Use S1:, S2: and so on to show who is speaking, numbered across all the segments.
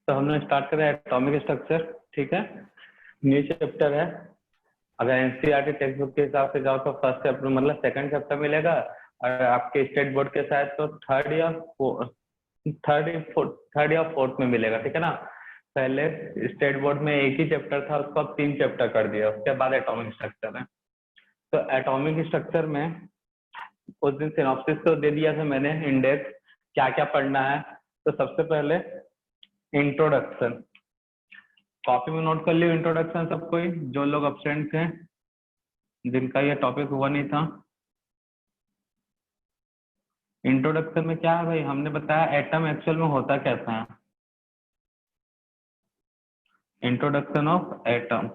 S1: तो हमने स्टार्ट करा एटॉमिक स्ट्रक्चर, ठीक है। न्यू चैप्टर है। अगर एनसीईआरटी टेक्स्ट बुक के हिसाब से जाओ तो फर्स्ट चैप्टर मतलब सेकंड चैप्टर मिलेगा, और आपके स्टेट बोर्ड के साथ तो थर्ड या फोर्थ में मिलेगा, ठीक है ना। पहले स्टेट बोर्ड में एक ही चैप्टर था, उसको अब 3 चैप्टर कर दिया, उसके बाद एटॉमिक स्ट्रक्चर है। तो एटॉमिक स्ट्रक्चर में उस दिन सिनॉप्सिस तो दे दिया था मैंने, इंडेक्स क्या क्या पढ़ना है। तो सबसे पहले इंट्रोडक्शन, कॉपी में नोट कर लियो इंट्रोडक्शन सब कोई, जो लोग अब्सेंट थे, जिनका ये टॉपिक हुआ नहीं था। इंट्रोडक्शन में क्या है भाई, हमने बताया एटम एक्चुअल में होता कैसा है। इंट्रोडक्शन ऑफ एटम,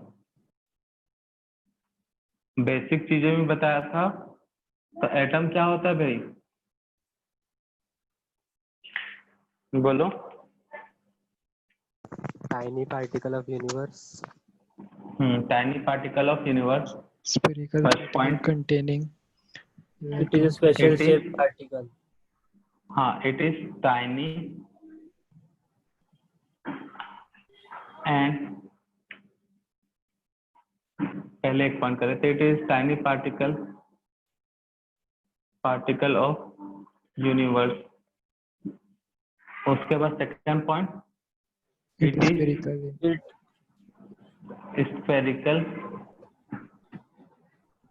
S1: बेसिक चीजें भी बताया था। तो एटम क्या होता है भाई, बोलो।
S2: Tiny particle of universe.
S1: Tiny particle of universe.
S3: Spherical
S1: First
S3: particle
S1: point.
S3: containing
S2: It is a special
S1: It is-
S2: shaped particle.
S1: हाँ, इट इज टाइनी एंड, पहले एक पॉइंट करे थे, it is tiny particle of universe. उसके बाद second point,
S3: it
S1: it
S3: is
S1: is
S3: spherical.
S1: Spherical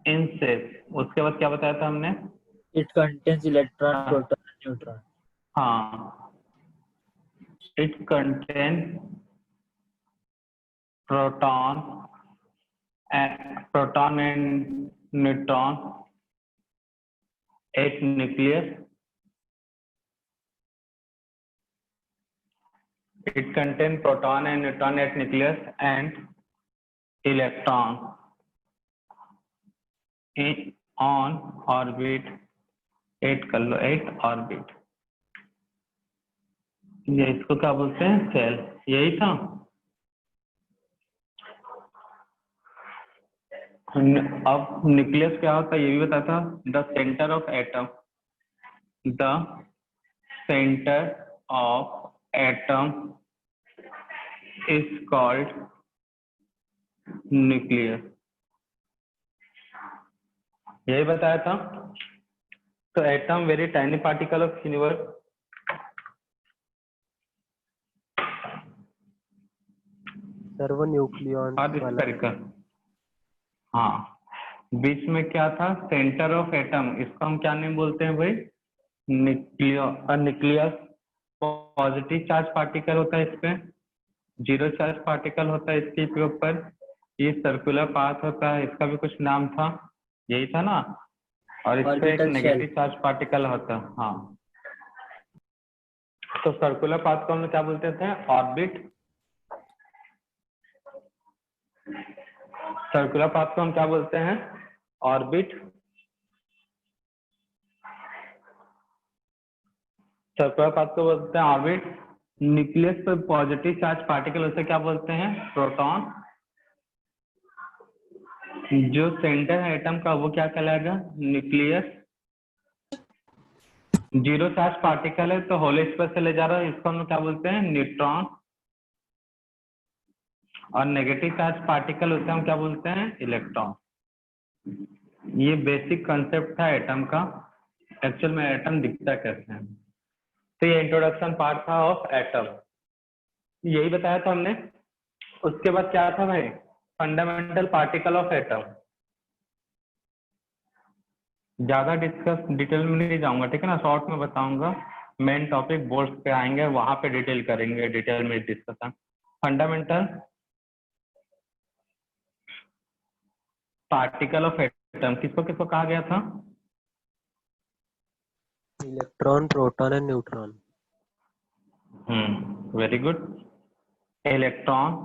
S1: in shape. उसके बाद क्या बताया था हमने,
S2: It contains electron,
S1: हाँ।
S2: proton, and neutron.
S1: हाँ, it contain proton and neutron at nucleus. It contains proton and neutron at nucleus and electron on orbit, 8 कर लो, 8 orbit. ये इसको क्या बोलते हैं, सेल। यही था। अब न्यूक्लियस क्या होता है ये भी बताता, the centre of atom, the centre of atom is called nucleus, यही बताया था। तो atom very tiny particle of universe.
S2: सर्वन्यूक्लियॉन वाला।
S1: हाँ, बीच में क्या था, सेंटर ऑफ एटम, इसको हम क्या नहीं बोलते हैं भाई, न्यूक्लियस। पॉजिटिव चार्ज पार्टिकल होता है इसपे, जीरो चार्ज पार्टिकल होता है इसके ऊपर। ये सर्कुलर पाथ होता है, इसका भी कुछ नाम था, यही था ना। और इस पे एक
S2: Orbital
S1: negative
S2: shell.
S1: Charge particle होता है। हाँ, तो सर्कुलर पाथ को हम क्या बोलते थे, ऑर्बिट। सर्कुलर पाथ को हम क्या बोलते हैं, ऑर्बिट। सर्कुलर पाथ को बोलते हैं ऑर्बिट। न्यूक्लियस पर पॉजिटिव चार्ज पार्टिकल उसे क्या बोलते हैं, प्रोटॉन। जो सेंटर है एटम का वो क्या कहलाएगा, न्यूक्लियस। जीरो चार्ज पार्टिकल है तो होल स्पेस से ले जा रहा है, इसको हम क्या बोलते हैं, न्यूट्रॉन। और नेगेटिव चार्ज पार्टिकल उसे हम क्या बोलते हैं, इलेक्ट्रॉन। ये बेसिक कंसेप्ट था एटम का। एक्चुअल में एटम दिखता कैसे है। तो ये इंट्रोडक्शन पार्ट था ऑफ एटम, यही बताया था हमने। उसके बाद क्या था भाई, फंडामेंटल पार्टिकल ऑफ एटम। ज्यादा डिटेल में नहीं जाऊंगा, ठीक है ना, शॉर्ट में बताऊंगा। मेन टॉपिक बोर्ड्स पे आएंगे, वहां पे डिटेल करेंगे, डिटेल में discussion. Fundamental particle of atom किसको किसको कहा गया था,
S2: Electron, proton, and neutron.
S1: Very good. Electron,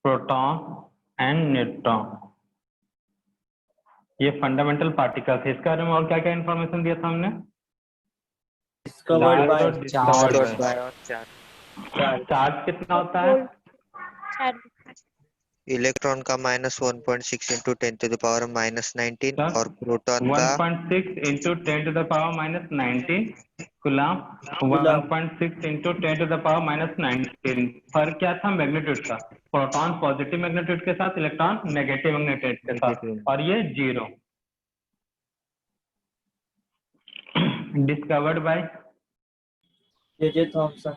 S1: proton and neutron, ये फंडामेंटल पार्टिकल थे। इसके बारे में और क्या क्या इन्फॉर्मेशन दिया था हमने,
S2: Discovered by
S1: चार्ज कितना होता है,
S4: इलेक्ट्रॉन का -1.6 इंटू 10⁻⁻19
S1: सर,
S4: और प्रोटॉन का
S1: 1.6 इंटू 10⁻⁻19 कूलम 1.6 इंटू 10⁻⁻19। फर्क क्या था? मैग्नीट्यूड का। प्रोटॉन पॉजिटिव मैग्नीट्यूड के साथ, इलेक्ट्रॉन नेगेटिव मैग्नीट्यूड के साथ, और ये 0। Discovered by
S2: J.J. Thomson.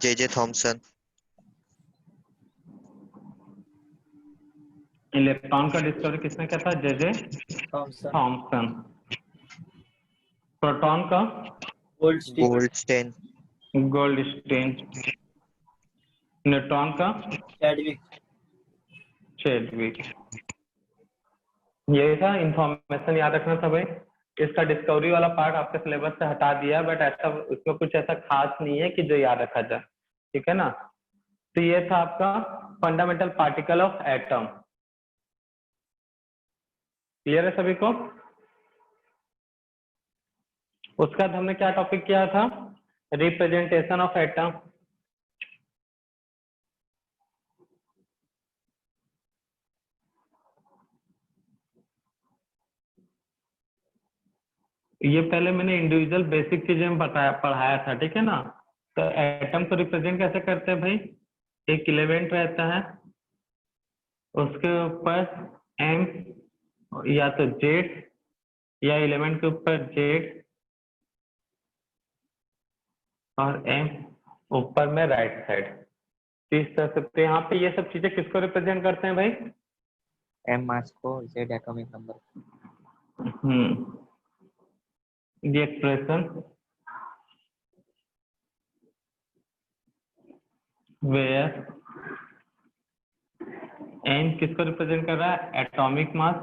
S4: J.J. Thomson.
S1: Electron का डिस्कवरी किसने किया था? जे
S2: Thomson.
S1: थॉमसन। प्रोटॉन का
S2: Goldstein.
S4: Goldstein.
S1: गोल्डस्टीन। न्यूट्रॉन का
S2: Chadwick.
S1: चेडविक। ये था इंफॉर्मेशन याद रखना था भाई। इसका डिस्कवरी वाला पार्ट आपके सिलेबस से हटा दिया, बट ऐसा उसमें कुछ ऐसा खास नहीं है कि जो याद रखा जाए, ठीक है ना। तो ये था आपका fundamental particle of atom. Clear है सभी को? उसका बाद हमने क्या टॉपिक किया था? Representation of atom. ये पहले मैंने इंडिविजुअल बेसिक चीजें में पढ़ाया था, ठीक है ना। तो एटम को रिप्रेजेंट कैसे करते हैं भाई? एक एलिमेंट रहता है, उसके ऊपर एम या तो जेड, या एलिमेंट के ऊपर जेड और एम ऊपर में राइट साइड। इस तरह से तो यहाँ पे ये सब चीजें किसको रिप्रेजेंट करते हैं भाई?
S2: M mass को Z atomic number.
S1: ये एक्सप्रेशन वेयर एन किसको रिप्रेजेंट कर रहा है? Atomic mass.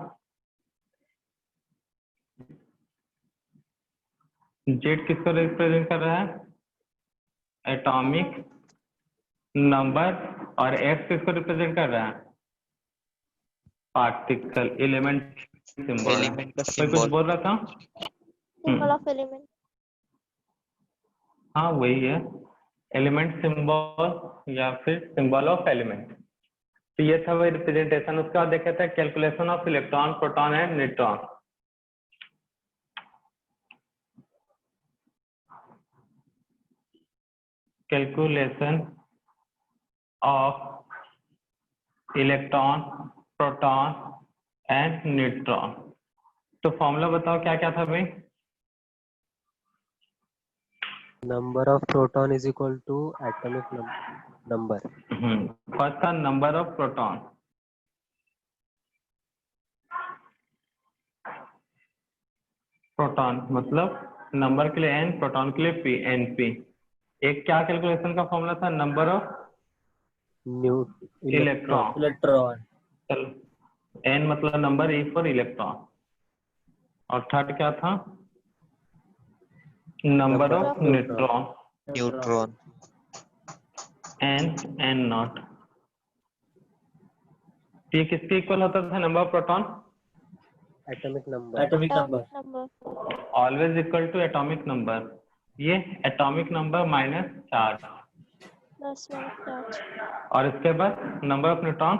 S1: जेड किसको रिप्रेजेंट कर रहा है? Atomic number. और एफ किसको रिप्रेजेंट कर रहा है? Particle element symbol.
S4: Element का
S1: कोई कुछ
S4: symbol.
S1: बोल रहा था?
S5: Symbol of element.
S1: हाँ वही है, एलिमेंट सिंबल या फिर सिंबल ऑफ एलिमेंट। तो ये था वही रिप्रेजेंटेशन। उसके बाद देखे थे calculation of electron, proton and neutron. Calculation of electron, proton and neutron. तो फॉर्मूला बताओ क्या क्या था भाई?
S2: Number of proton is equal to atomic number.
S1: First था नंबर ऑफ प्रोटॉन। प्रोटॉन मतलब नंबर के लिए एन, प्रोटॉन के लिए पी, एन पी। एक क्या कैलकुलेशन का फॉर्मूला था? Number of electron.
S2: Electron.
S1: चलो, एन मतलब नंबर, ई फॉर इलेक्ट्रॉन। और थर्ड क्या था? Number
S2: Number
S1: of
S2: of
S1: neutron.
S4: Neutron.
S1: N N naught. ये किसके इक्वल होता था? Number of proton
S2: Atomic number.
S5: Atomic number.
S1: Always equal to atomic number. ये atomic number minus charge.
S5: 10 minus charge.
S1: और इसके बाद number of neutron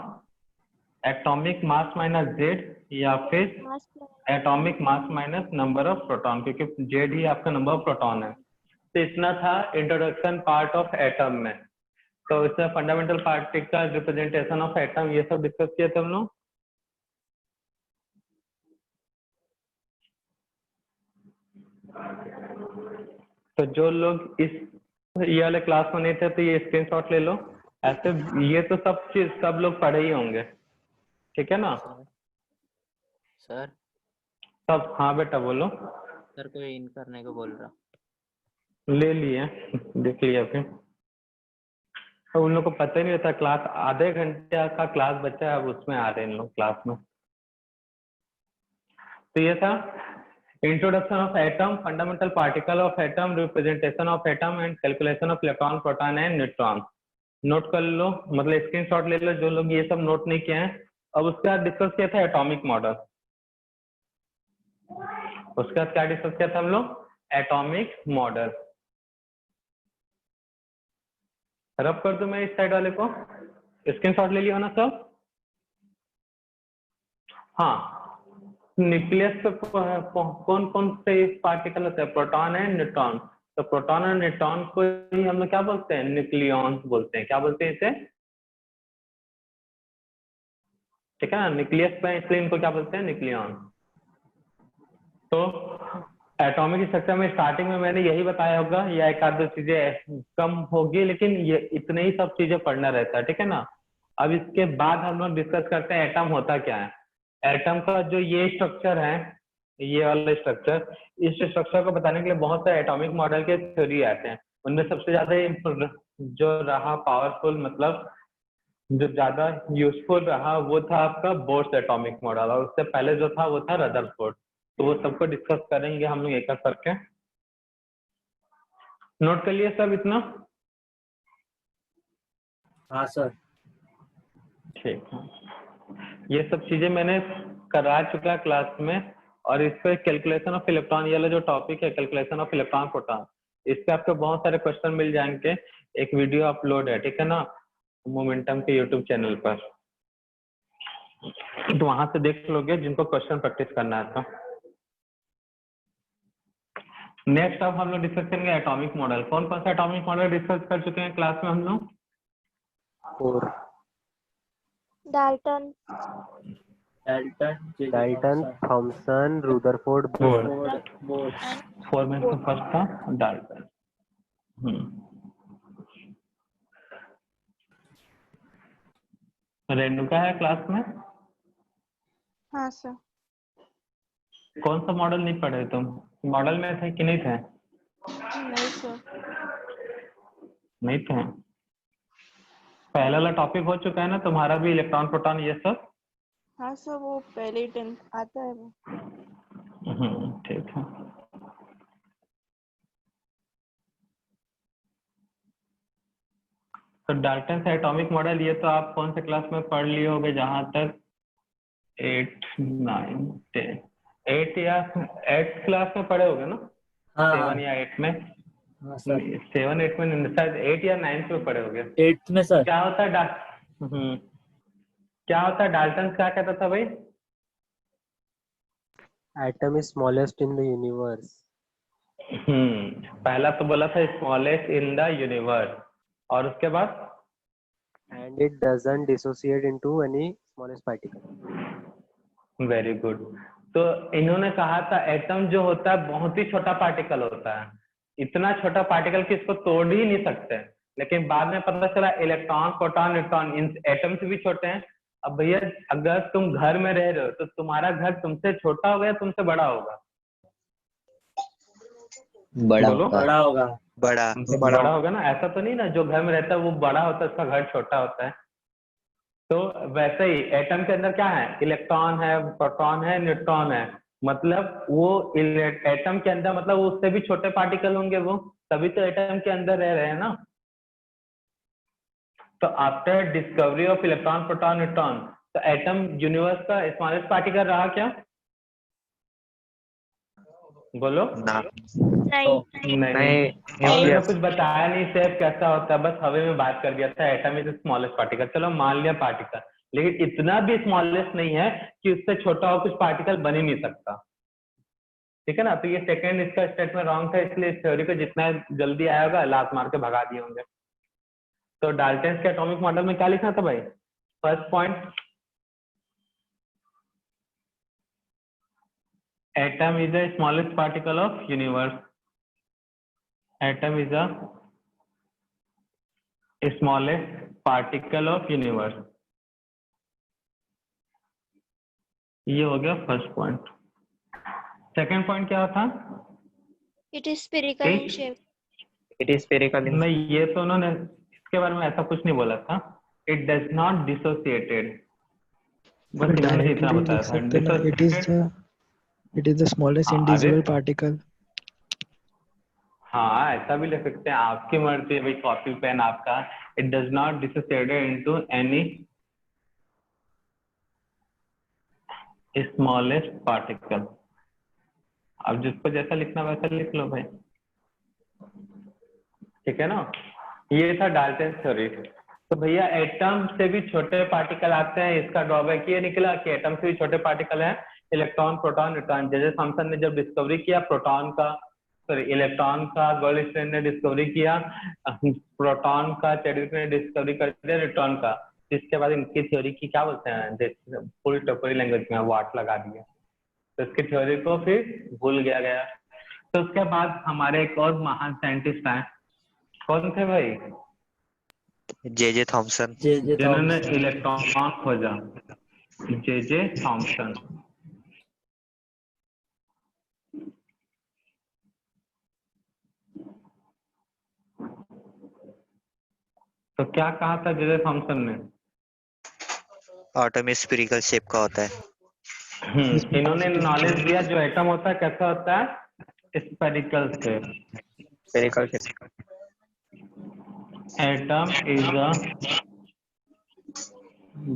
S1: atomic mass minus Z, या फिर
S5: mass
S1: atomic mass minus number of proton, क्योंकि Z ही आपका number of proton है। तो इतना था इंट्रोडक्शन पार्ट ऑफ एटम में। तो इसमें fundamental particle, representation of atom, ये सब डिस्कस किए थे हम लोग। तो जो लोग इस ये वाले क्लास में नहीं थे तो ये स्क्रीनशॉट ले लो। ऐसे ये तो सब चीज सब लोग पढ़े ही होंगे, ठीक है ना।
S6: सर
S1: सब हाँ बेटा बोलो।
S6: सर कोई इन करने को बोल रहा।
S1: ले लिए, देख लिया फिर। तो उन लोग को पता ही नहीं रहता, क्लास आधे घंटे का क्लास बचा है, अब उसमें आ रहे हैं इन लोग क्लास में। तो ये था introduction of atom, fundamental particle of atom, representation of atom and calculation of electron, proton and neutron. Note कर लो, मतलब स्क्रीनशॉट ले लो जो लोग ये सब नोट नहीं किए हैं। अब उसके बाद डिस्कस किया था एटॉमिक मॉडल। उसके बाद क्या डिस्कस किया था हम लोग? Atomic model. रब कर दो मैं इस साइड वाले को, स्क्रीनशॉट ले लिया ना सब? हाँ, न्यूक्लियस पे कौन कौन से पार्टिकल होते हैं? Proton and neutron. तो प्रोटॉन और न्यूट्रॉन को ही हम लोग क्या बोलते हैं, न्यूक्लियॉन्स बोलते हैं। क्या बोलते हैं इसे, ठीक है ना, न्यूक्लियस पे, इसलिए इनको क्या बोलते हैं, न्यूक्लियॉन। तो एटॉमिक स्ट्रक्चर में स्टार्टिंग में मैंने यही बताया होगा, या एक आध दो चीजें कम होगी, लेकिन ये इतने ही सब चीजें पढ़ना रहता है, ठीक है ना। अब इसके बाद हम लोग डिस्कस करते हैं एटम होता क्या है। एटम का जो ये स्ट्रक्चर है, ये वाला स्ट्रक्चर, इस स्ट्रक्चर को बताने के लिए बहुत सारे एटॉमिक मॉडल के थ्योरी आते हैं। उनमें सबसे ज्यादा जो रहा पावरफुल, मतलब जो ज्यादा यूजफुल रहा, वो था आपका बोर्स एटॉमिक मॉडल, और उससे पहले जो था वो था रदरफोर्ड। तो वो सबको डिस्कस करेंगे हम लोग एक एक करके। नोट कर लिए सब इतना?
S7: हाँ सर।
S1: ठीक है, ये सब चीजें मैंने करा चुका क्लास में। और इस पे कैलकुलेशन ऑफ इलेक्ट्रॉन, ये वाला जो टॉपिक है कैलकुलेशन ऑफ इलेक्ट्रॉन प्रोटॉन, इस पे आपको बहुत सारे क्वेश्चन मिल जाएंगे। एक वीडियो अपलोड है, ठीक है ना, मोमेंटम के यूट्यूब चैनल पर, तो वहां से देख लोगे जिनको क्वेश्चन प्रैक्टिस करना है। तो नेक्स्ट अब हम लोग डिस्कस करेंगे एटॉमिक मॉडल। कौन कौन सा एटॉमिक मॉडल डिस्कस कर चुके हैं क्लास में हम लोग?
S2: 4
S5: Dalton,
S2: Dalton, Thomson, Rutherford, Bohr.
S1: Four में तो फर्स्ट था डाल्टन। रेणुका है क्लास में?
S5: हाँ सर।
S1: कौन सा मॉडल नहीं पढ़े तुम? मॉडल में थे कि नहीं थे?
S5: नहीं सर।
S1: नहीं थे। पहला वाला टॉपिक हो चुका है ना तुम्हारा भी, इलेक्ट्रॉन प्रोटॉन ये सब?
S5: हाँ सर, वो पहले ही 10th आता है वो।
S1: ठीक है। तो डाल्टन से एटॉमिक मॉडल, ये तो आप कौन से क्लास में पढ़ लिए होगे, जहां तक 8, 9, 10, 8 या 8 क्लास में पढ़े होगे ना? 7 या 8 में?
S7: हाँ सर।
S1: 7, 8 में शायद, 8 या 9 में पढ़े होगे।
S7: 8th में सर।
S1: क्या होता है क्या होता है डाल्टन, क्या कहता था भाई?
S2: Atom is smallest in the universe.
S1: पहला तो बोला था स्मॉलेस्ट इन द यूनिवर्स, और उसके बाद
S2: and it doesn't dissociate into any smallest particle.
S1: Very good. तो इन्होंने कहा था एटम जो होता है बहुत ही छोटा पार्टिकल होता है, इतना छोटा पार्टिकल कि इसको तोड़ ही नहीं सकते। लेकिन बाद में पता चला इलेक्ट्रॉन, प्रोटॉन, न्यूट्रॉन इन एटम से भी छोटे हैं। अब भैया अगर तुम घर में रह रहे हो तो तुम्हारा घर तुमसे छोटा होगा या तुमसे बड़ा होगा?
S6: बड़ा
S1: बोलो।
S6: होगा।
S7: बड़ा होगा।
S1: बड़ा होगा ना, ऐसा तो नहीं ना जो घर में रहता है वो बड़ा होता है, उसका घर छोटा होता है। तो वैसे ही एटम के अंदर क्या है, इलेक्ट्रॉन है, प्रोटॉन है, न्यूट्रॉन है। मतलब वो एटम के अंदर, मतलब वो उससे भी छोटे पार्टिकल होंगे वो, तभी तो एटम के अंदर रह रहे हैं ना। तो after discovery of electron, proton, neutron, तो एटम यूनिवर्स का स्मॉलेस्ट पार्टिकल रहा क्या? बोलो।
S4: ना।
S5: नहीं।
S1: और मैंने कुछ बताया नहीं शेप कैसा होता है, बस हवा में बात कर दिया था एटम इज स्मॉलेस्ट पार्टिकल। चलो मान लिया पार्टिकल, लेकिन इतना भी स्मॉलेस्ट नहीं है कि उससे छोटा और कुछ पार्टिकल बन ही नहीं सकता, ठीक है ना। तो ये सेकंड इसका स्टेटमेंट रॉन्ग था, इसलिए इस थ्योरी को जितना जल्दी आया होगा लात मार के भगा दिए होंगे। तो डाल्टन के एटॉमिक मॉडल में क्या लिखना था भाई? First point, atom is the smallest particle of universe. Atom is the smallest particle of universe. ये हो गया फर्स्ट पॉइंट। सेकंड पॉइंट क्या था?
S5: It is spherical in shape.
S6: It is spherical in
S1: नहीं, ये तो उन्होंने इसके बारे में ऐसा कुछ नहीं बोला था। It does not dissociated, बस इन्होंने इतना
S3: डायरेक्टली
S1: बताया
S3: लिख
S1: था।
S3: सकते ना, it is the smallest indivisible particle.
S1: हाँ, ऐसा भी लिख सकते हैं, आपकी मर्जी है भाई, कॉपी पेन आपका। It does not dissociated into any smallest particle. अब जिसको जैसा लिखना वैसा लिख लो भाई, ठीक है ना। ये था डाल्टन थ्योरी। तो भैया एटम से भी छोटे पार्टिकल आते हैं, इसका ड्रॉबैक ये निकला कि एटम से भी छोटे पार्टिकल हैं इलेक्ट्रॉन, प्रोटॉन, न्यूट्रॉन। जे जे थॉमसन ने जब डिस्कवरी किया प्रोटॉन का, सॉरी इलेक्ट्रॉन का गोल्डस्टीन ने डिस्कवरी किया, प्रोटॉन का चैडविक ने डिस्कवरी कर दिया, न्यूट्रॉन का। इसके बाद इनकी थ्योरी की क्या बोलते हैं, फुल टोपरी लैंग्वेज में वाट लगा दिया, तो इसकी थ्योरी को फिर भूल गया। तो उसके बाद हमारे एक और महान साइंटिस्ट आए, कौन थे भाई?
S4: J Thomson.
S1: जिन्होंने इलेक्ट्रॉन खोजा, जे थॉमसन। तो क्या कहा था जे थॉमसन ने?
S4: एटम स्फेरिकल शेप का होता है।
S1: इन्होंने नॉलेज दिया जो एटम होता है कैसा होता है, spherical shape.
S6: Spherical
S1: atom is a,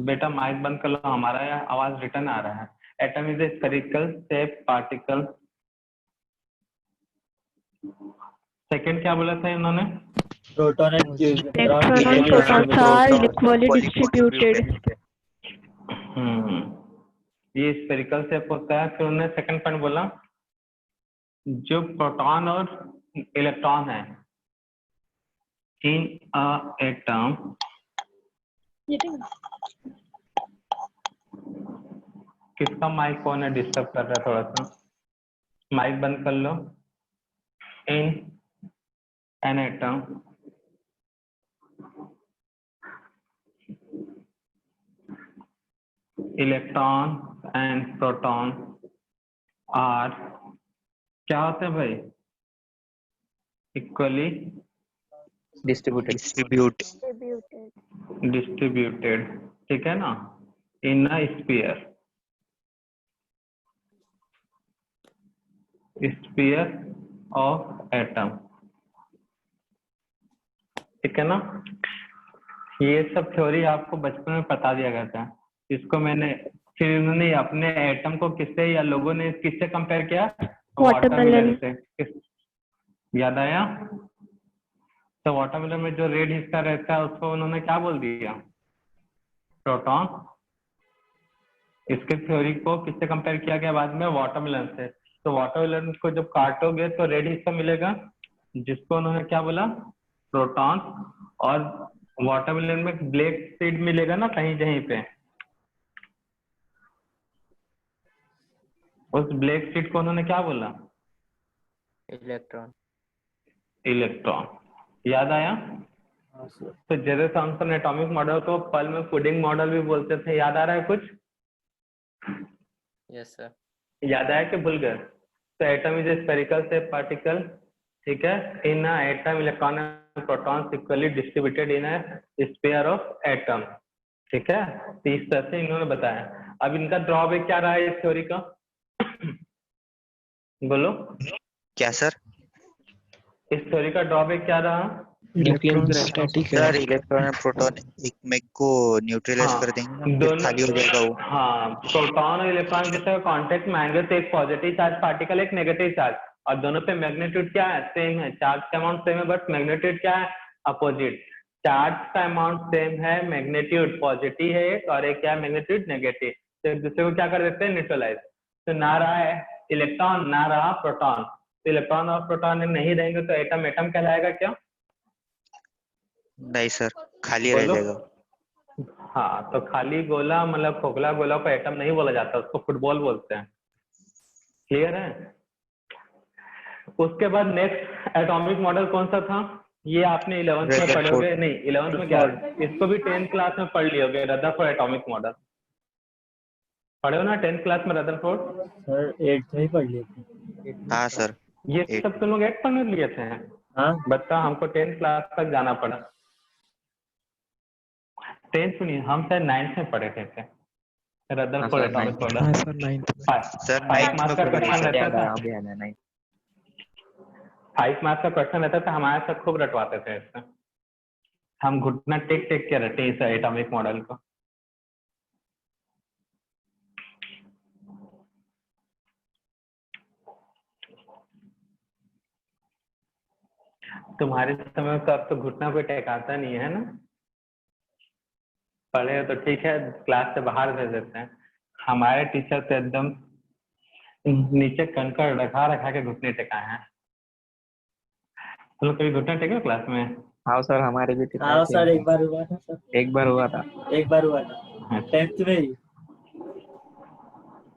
S1: बेटा माइक बंद कर लो, हमारा यहाँ आवाज रिटर्न आ रहा है। Atom is a spherical shape particle. Second क्या बोला था इन्होंने?
S7: Proton and
S5: Electron and protons are equally distributed.
S1: ये स्फेरिकल शेप होता है। फिर उन्होंने सेकंड पॉइंट बोला, जो प्रोटॉन और इलेक्ट्रॉन है इन अ एटम, किसका माइक कौन है डिस्टर्ब कर रहा है? थोड़ा सा माइक बंद कर लो। In an atom electron and proton are, क्या होते हैं भाई? Equally
S6: distributed.
S1: डिस्ट्रीब्यूटेड, ठीक है ना, इन अ स्फीयर ऑफ एटम, ठीक है ना। ये सब थ्योरी आपको बचपन में बता दिया गया था। इसको मैंने, फिर इन्होंने अपने एटम को किससे, या लोगों ने किससे कंपेयर किया? वाटरमेलन से। याद आया? तो वाटरमेलन में जो रेड हिस्सा रहता है उसको उन्होंने क्या बोल दिया? प्रोटॉन। इसके थ्योरी को किससे कंपेयर किया गया बाद में? वाटरमेलन से। तो वाटरमेलन को जब काटोगे तो रेड हिस्सा मिलेगा, जिसको उन्होंने क्या बोला? प्रोटॉन। और वाटरमेलन में ब्लैक सीड मिलेगा ना कहीं कहीं पे, उस ब्लैक सीड को उन्होंने क्या बोला?
S6: इलेक्ट्रॉन।
S1: इलेक्ट्रॉन। याद आया? तो जे थॉमसन एटॉमिक मॉडल को पल में पुडिंग मॉडल भी बोलते थे। याद आ रहा है कुछ?
S6: Yes sir.
S1: याद आया कि भूल गए? तो atom is a spherical shape particle, ठीक है। In atom electron and protons equally distributed in a sphere of atom, ठीक है। तो इस तरह से इन्होंने बताया। अब इनका ड्रॉबैक क्या रहा है इस थ्योरी का? बोलो
S4: क्या सर?
S1: इस थ्योरी का ड्रॉबैक क्या रहा?
S3: इलेक्ट्रॉन स्टैटिक है।
S4: सर इलेक्ट्रॉन और प्रोटॉन एक मेक को न्यूट्रलाइज कर देंगे ना, फिर
S1: दोनों
S4: खाली हो जाएगा वो।
S1: हाँ, प्रोटॉन और इलेक्ट्रॉन के कांटेक्ट में आएंगे तो एक पॉजिटिव चार्ज पार्टिकल, एक नेगेटिव चार्ज, और दोनों पे मैग्नीट्यूड क्या है? सेम है। चार्ज का अमाउंट सेम है बट मैग्नीट्यूड क्या है? अपोजिट। चार्ज का अमाउंट सेम है, मैग्नीट्यूड पॉजिटिव है और एक क्या है? Magnitude negative. तो एक दूसरे को क्या कर देते हैं? न्यूट्रलाइज। तो ना रहा है इलेक्ट्रॉन, ना रहा प्रोटॉन। तो इलेक्ट्रॉन और प्रोटॉन नहीं रहेंगे तो एटम एटम कहलाएगा क्या?
S4: नहीं सर, खाली रह जाएगा।
S1: हाँ, तो खाली गोला मतलब खोखला गोला को एटम नहीं बोला जाता, उसको फुटबॉल बोलते हैं। क्लियर है? उसके बाद नेक्स्ट एटॉमिक मॉडल कौन सा था? ये आपने 11th में पढ़ोगे, नहीं 11th में क्या, इसको भी 10th क्लास में पढ़ लियोगे। रदरफोर्ड एटॉमिक मॉडल पढ़े हो ना 10th क्लास में? रदरफोर्ड
S7: सर 8th में ही पढ़ लिए थे।
S4: हाँ सर।
S1: ये सब तुम लोग 8th में लिए थे?
S7: हाँ
S1: बता, हमको 10th क्लास तक जाना पड़ा। 10th सुनिए, हम शायद 9th में पढ़े थे रदरफोर्ड एटॉमिक मॉडल।
S3: हाँ सर 9th में।
S4: सर
S1: 5 मार्क्स का क्वेश्चन रहता था। 5 मार्क्स का क्वेश्चन रहता था, हमारे साथ खूब रटवाते थे इसमें। हम घुटना टेक टेक के रटे इस एटॉमिक मॉडल को। तुम्हारे समय तो अब तो घुटना कोई टेकाता नहीं है ना? पढ़े हो तो ठीक है, क्लास से बाहर भेज देते हैं। हमारे टीचर तो एकदम नीचे कंकड़ रखा रखा के घुटने टेकाए हैं। तुम कभी घुटना टेके हो क्लास में?
S6: हाँ सर, हमारे भी थे।
S7: हाँ सर, एक बार हुआ था सर।
S6: एक बार हुआ था।
S7: एक बार हुआ था 10th में ही।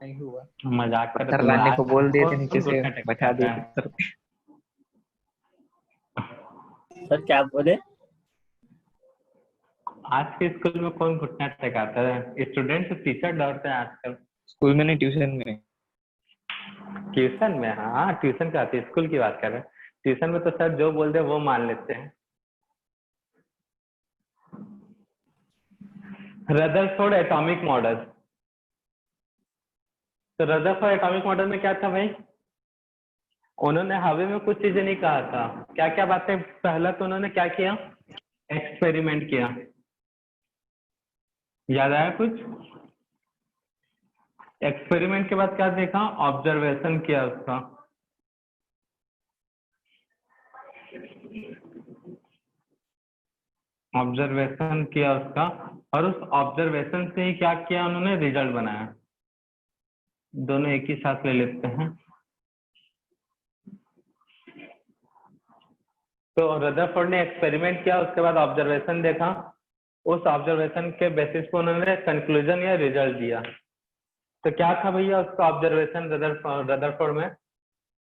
S6: नहीं हुआ।
S1: मजाक कर
S6: पत्थर
S1: तुम
S6: लाने
S1: आज
S6: को बोल दिए थे नीचे
S1: कौन
S6: से,
S1: घुटना टेकता
S6: बचा दिए
S1: है?
S6: पत्थर।
S7: सर क्या बोले?
S1: आज के स्कूल में कौन घुटना टेकाता है? स्टूडेंट से टीचर डरते हैं आजकल।
S6: स्कूल में नहीं, ट्यूशन में।
S1: ट्यूशन में? हाँ ट्यूशन की आती है, स्कूल की बात कर रहे हैं। ट्यूशन में तो सर जो बोल दे वो मान लेते हैं। Rutherford atomic model. तो रदरफोर्ड एटॉमिक मॉडल में क्या था भाई? उन्होंने हवा में कुछ चीजें नहीं कहा था। क्या क्या बातें? पहला तो उन्होंने क्या किया? एक्सपेरिमेंट किया। याद आया कुछ? एक्सपेरिमेंट के बाद क्या देखा? ऑब्जर्वेशन किया उसका। ऑब्जर्वेशन किया उसका, और उस ऑब्जर्वेशन से ही क्या किया उन्होंने? रिजल्ट बनाया। दोनों एक ही साथ ले लेते हैं। तो रदरफोर्ड ने एक्सपेरिमेंट किया, उसके बाद ऑब्जर्वेशन देखा, उस ऑब्जर्वेशन के बेसिस पे उन्होंने कंक्लूजन या रिजल्ट दिया। तो क्या था भैया उसका ऑब्जर्वेशन रदरफोर्ड में?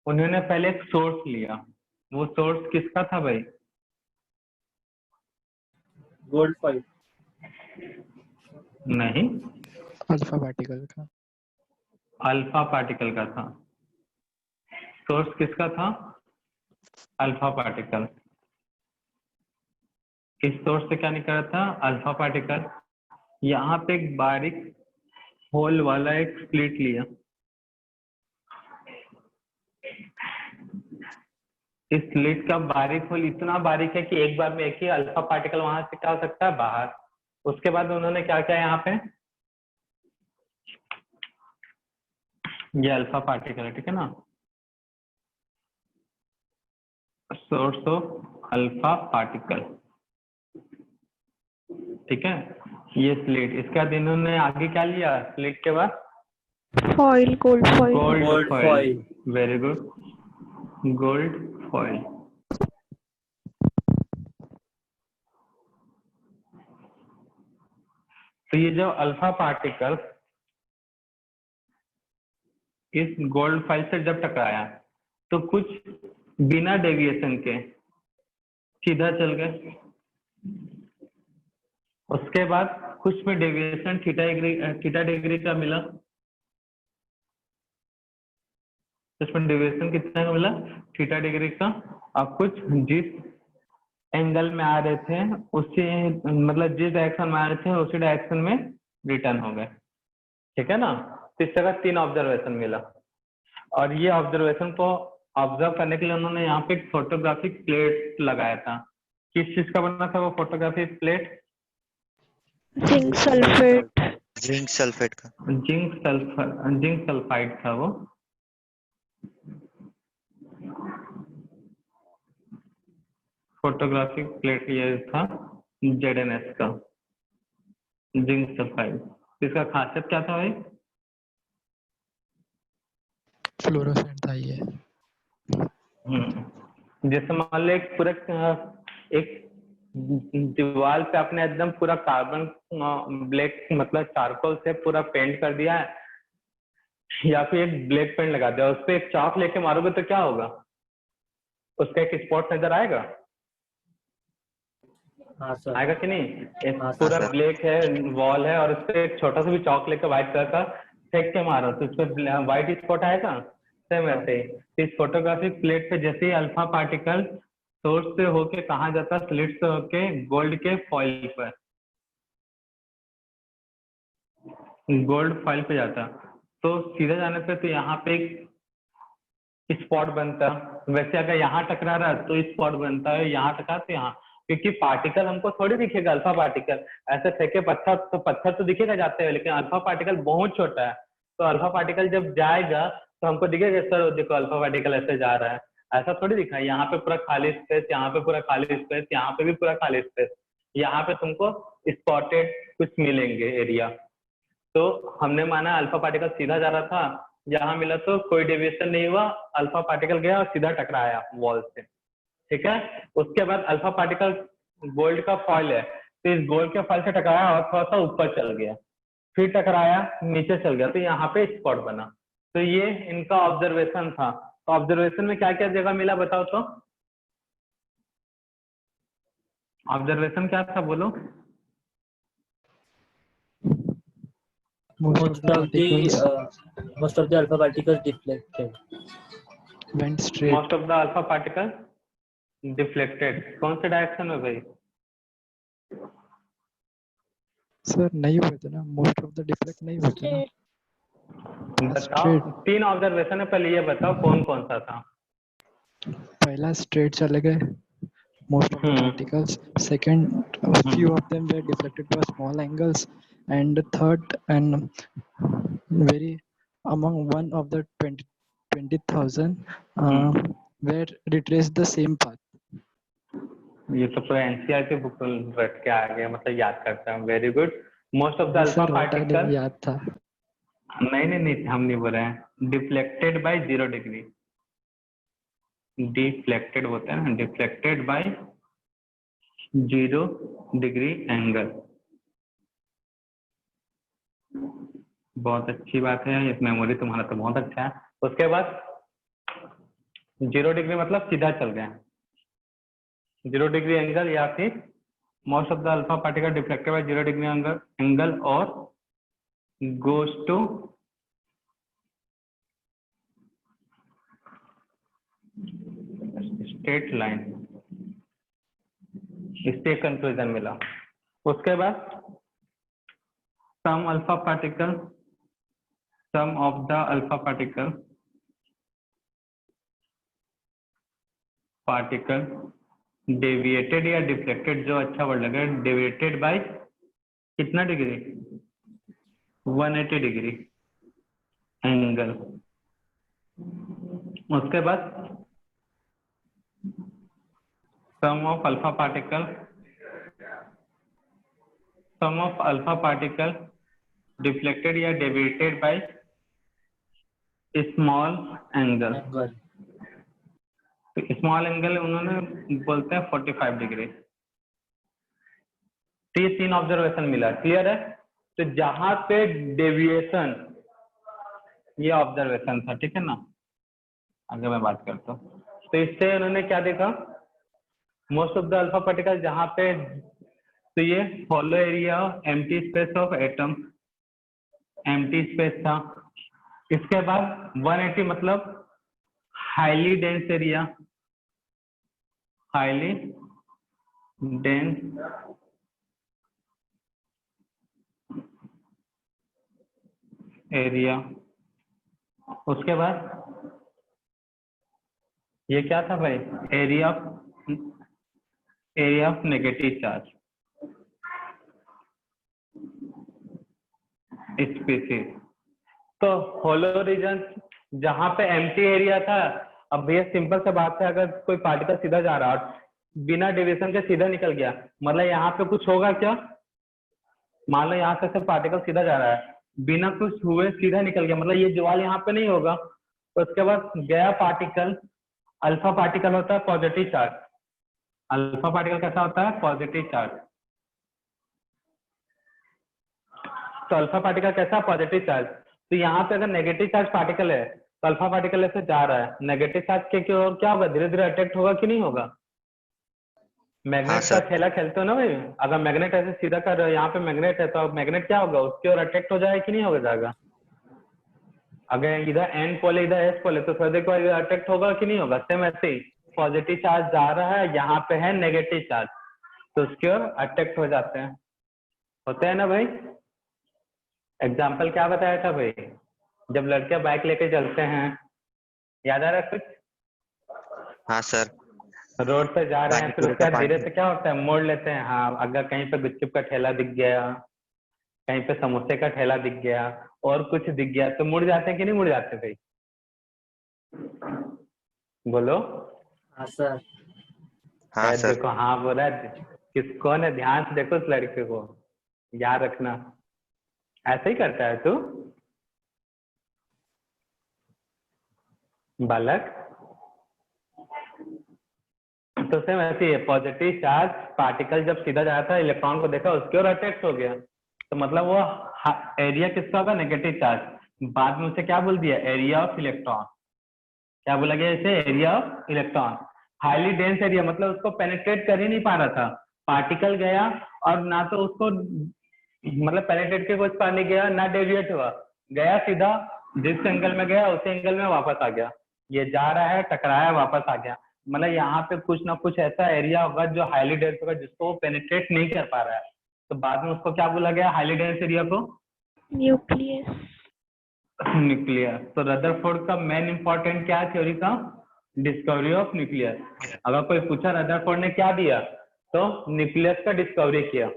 S1: उन्होंने पहले एक सोर्स लिया। वो सोर्स किसका था भाई?
S7: Gold foil.
S1: नहीं,
S3: अल्फा पार्टिकल का।
S1: अल्फा पार्टिकल का था। सोर्स किसका था? Alpha particle. इस सोर्स से क्या निकला था? Alpha particle. यहाँ पे एक बारीक होल वाला एक स्लिट लिया। इस स्लिट का बारीक होल इतना बारीक है कि एक बार में एक ही अल्फा पार्टिकल वहां से क्या हो सकता है? बाहर। उसके बाद उन्होंने क्या किया? यहाँ पे ये अल्फा पार्टिकल है, ठीक है ना? सोर्स ऑफ अल्फा पार्टिकल, ठीक है? ये स्लिट, इसके बाद इन्होंने आगे क्या लिया? स्लिट के बाद
S5: foil, gold foil.
S1: Gold
S7: gold
S1: foil.
S7: Foil.
S1: Very good, gold foil. तो ये जो अल्फा पार्टिकल इस गोल्ड फॉइल से जब टकराया तो कुछ बिना डेविएशन के सीधा चल गए। उसके बाद कुछ में डेविएशन थीटा डिग्री का मिला। इसमें डेविएशन कितना का मिला? थीटा डिग्री का। अब कुछ जिस एंगल में आ रहे थे उसी, मतलब जिस डायरेक्शन में आ रहे थे उसी डायरेक्शन में रिटर्न हो गए, ठीक है ना? तो इस तरह 3 ऑब्जर्वेशन मिला। और ये ऑब्जर्वेशन को ऑब्जर्व करने के लिए उन्होंने यहाँ पे एक फोटोग्राफिक प्लेट लगाया था। किस चीज का बना था वो photographic plate?
S5: Zinc sulphate.
S4: Zinc sulphate का।
S1: जिंक सल्फाइड था वो। फोटोग्राफिक प्लेट ये था ZnS का, जिंक सल्फाइड। इसका खासियत क्या था भाई?
S3: फ्लोरोसेंट था ये।
S1: जैसे मान लो एक पूरा एक दीवार पे आपने एकदम पूरा कार्बन ब्लैक मतलब चारकोल से पूरा पेंट कर दिया है, या फिर एक ब्लैक पेंट लगा दिया, उस पर एक चाक लेके मारोगे तो क्या होगा? उसका एक स्पॉट नजर आएगा?
S7: हाँ सर।
S1: आएगा कि नहीं? एक
S7: हाँ
S1: पूरा
S4: सर।
S1: ब्लैक है वॉल है और उस पर एक छोटा सा भी चौक लेकर व्हाइट कलर का फेंक के मारो तो उस पर व्हाइट स्पॉट आएगा। सेम ऐसे ही इस फोटोग्राफिक प्लेट पे जैसे ही अल्फा पार्टिकल सोर्स से होके कहाँ जाता? स्लिट से होके गोल्ड के फॉइल पर, गोल्ड फॉइल पे जाता। तो सीधा जाने पे तो यहाँ पे एक स्पॉट बनता। वैसे अगर यहाँ टकरा रहा है तो स्पॉट बनता है, यहाँ टकरा तो यहाँ, क्योंकि पार्टिकल हमको थोड़ी दिखेगा। अल्फा पार्टिकल ऐसे फेंके पत्थर तो पत्थर तो दिखेगा जाते हुए, लेकिन अल्फा पार्टिकल बहुत छोटा है। तो अल्फा पार्टिकल जब जाएगा तो हमको दिखेगा सर देखो अल्फा पार्टिकल ऐसे जा रहा है, ऐसा थोड़ी दिखा। यहाँ पे पूरा खाली स्पेस, यहाँ पे पूरा खाली स्पेस, यहाँ पे भी पूरा खाली स्पेस, यहाँ पे तुमको स्पॉटेड कुछ मिलेंगे एरिया। तो हमने माना अल्फा पार्टिकल सीधा जा रहा था, यहाँ मिला तो कोई डेविएशन नहीं हुआ, अल्फा पार्टिकल गया और सीधा टकराया वॉल से। ठीक है। उसके बाद अल्फा पार्टिकल गोल्ड का फॉइल है, तो इस गोल्ड के फॉइल से टकराया और थोड़ा सा ऊपर चल गया, फिर टकराया नीचे चल गया, तो यहाँ पे स्पॉट बना। तो ये इनका ऑब्जर्वेशन था। तो ऑब्जर्वेशन में क्या क्या जगह मिला बताओ तो। ऑब्जर्वेशन क्या था बोलो।
S3: Most of the particles
S7: most of the alpha particles deflected.
S3: went straight.
S1: Most of the alpha particle deflected, कौन से डायरेक्शन में भाई?
S3: सर नहीं हुए थे ना, मोस्ट ऑफ द डिफ्लेक्ट नहीं हुए थे ना।
S1: बताओ, तीन ऑब्जर्वेशन है, पहले ये बताओ कौन कौन सा था।
S3: पहला स्ट्रेट चले गए most of the particles. Second, a few of them were deflected by small angles, and third, and very among one of the 20,000 were retraced the same path.
S1: ये तो पूरा एनसीईआरटी बुक रट के आ गया, मतलब याद करता हूँ। Very good. Most of the alpha
S3: sir
S1: particle,
S3: याद था।
S1: नहीं हम नहीं बोल रहे हैं। डिफ्लेक्टेड बाय 0 डिग्री, डिफ्लेक्टेड होता है ना, डिफ्लेक्टेड बाय 0 डिग्री एंगल। बहुत अच्छी बात है, इस मेमोरी तुम्हारा तो बहुत अच्छा है। उसके बाद 0 डिग्री मतलब सीधा चल गया, 0 डिग्री एंगल, या फिर most of the alpha particle deflected by 0 degree angle और गोज टू स्ट्रेट लाइन, इससे कंक्लूजन मिला। उसके बाद some alpha particle, some of the alpha particle deviated या डिफ्लेक्टेड, जो अच्छा वर्ड लगे, डेविएटेड बाय कितना डिग्री? 180 degree angle. उसके बाद some of alpha particle deflected या deviated by small angle. Small angle उन्होंने बोलते हैं 45 डिग्री। तो ये 3 ऑब्जर्वेशन मिला, क्लियर है। तो जहां पे डेविएशन, ये ऑब्जर्वेशन था, ठीक है ना। आगे मैं बात करता हूँ। तो इससे उन्होंने क्या देखा, most of the alpha particle जहां पे, तो ये hollow area, empty space of atom, empty space था। इसके बाद 180 मतलब highly dense area, highly dense area. उसके बाद ये क्या था भाई, area of negative charge species. तो होलो रीजन जहां पे एम्प्टी एरिया था, अब भैया सिंपल सा बात है, अगर कोई पार्टिकल सीधा जा रहा है बिना डेविएशन के सीधा निकल गया, मतलब यहाँ पे कुछ होगा क्या? मान लो यहाँ से पार्टिकल सीधा जा रहा है, बिना कुछ हुए सीधा निकल गया, मतलब ये ज्वाल यहाँ पे नहीं होगा। तो उसके बाद गया पार्टिकल, अल्फा पार्टिकल होता है पॉजिटिव चार्ज। अल्फा पार्टिकल कैसा होता है? Positive charge. तो अल्फा पार्टिकल कैसा? Positive charge. तो यहाँ पे अगर नेगेटिव चार्ज पार्टिकल है तो अल्फा पार्टिकल ऐसे जा रहा है, नेगेटिव चार्ज के क्या होगा? धीरे धीरे अट्रैक्ट होगा कि नहीं होगा? मैग्नेट का खेला खेलते हो ना भाई, अगर मैग्नेट ऐसे सीधा कर रहे हो, यहाँ पे मैग्नेट है, तो मैग्नेट क्या होगा? उसकी ओर अट्रैक्ट हो जाएगा कि नहीं हो जाएगा? अगर इधर एन पोल है, इधर एस पोल है, तो थोड़ी देर बाद अट्रैक्ट होगा कि नहीं होगा? सेम ऐसे ही पॉजिटिव चार्ज जा रहा है, यहाँ पे है नेगेटिव चार्ज, तो उसकी ओर अट्रैक्ट हो जाते हैं, होते हैं ना भाई। एग्जाम्पल क्या बताया था भाई, जब लड़के बाइक लेके चलते हैं, याद आ रहा है कुछ?
S4: हाँ सर।
S1: रोड पे जा रहे हैं, फिर
S4: पानी
S1: उसके बाद
S4: पूरी
S1: धीरे
S4: का
S1: से क्या होता है, मोड़ लेते हैं। हाँ, अगर कहीं पे गुपचुप का ठेला दिख गया, कहीं पे समोसे का ठेला दिख गया, और कुछ दिख गया, तो मुड़ जाते हैं कि नहीं मुड़ जाते भाई? बोलो।
S7: हाँ सर।
S4: हाँ सर।
S1: देखो, हाँ बोला, किसको ने, ध्यान से देखो उस लड़के को, याद रखना। ऐसे ही करता है तू बालक। तो सेम ऐसे ही है, पॉजिटिव चार्ज पार्टिकल जब सीधा जाता है इलेक्ट्रॉन को देखा उसके और अट्रैक्ट हो गया, तो मतलब वो एरिया किसका होगा, नेगेटिव चार्ज। बाद में उसे क्या बोल दिया, एरिया ऑफ इलेक्ट्रॉन। क्या बोला गया इसे, area of electron. Highly dense area मतलब उसको पेनिट्रेट कर ही नहीं पा रहा था, पार्टिकल गया और ना तो उसको मतलब पेनिट्रेट के कुछ पानी गया ना डेविएट हुआ, गया सीधा जिस एंगल में गया उसी एंगल में वापस आ गया। ये जा रहा है टकराया वापस आ गया, मतलब यहाँ पे कुछ ना कुछ ऐसा एरिया होगा जो हाईली डेंस होगा जिसको वो पेनिट्रेट नहीं कर पा रहा है, तो बाद में उसको क्या बोला गया, हाईली डेंस एरिया को
S5: न्यूक्लियस।
S1: न्यूक्लियस। तो रदरफोर्ड का मेन इंपॉर्टेंट क्या है थ्योरी का, डिस्कवरी ऑफ न्यूक्लियस। अगर कोई पूछा रदरफोर्ड ने क्या दिया, तो न्यूक्लियस का डिस्कवरी किया।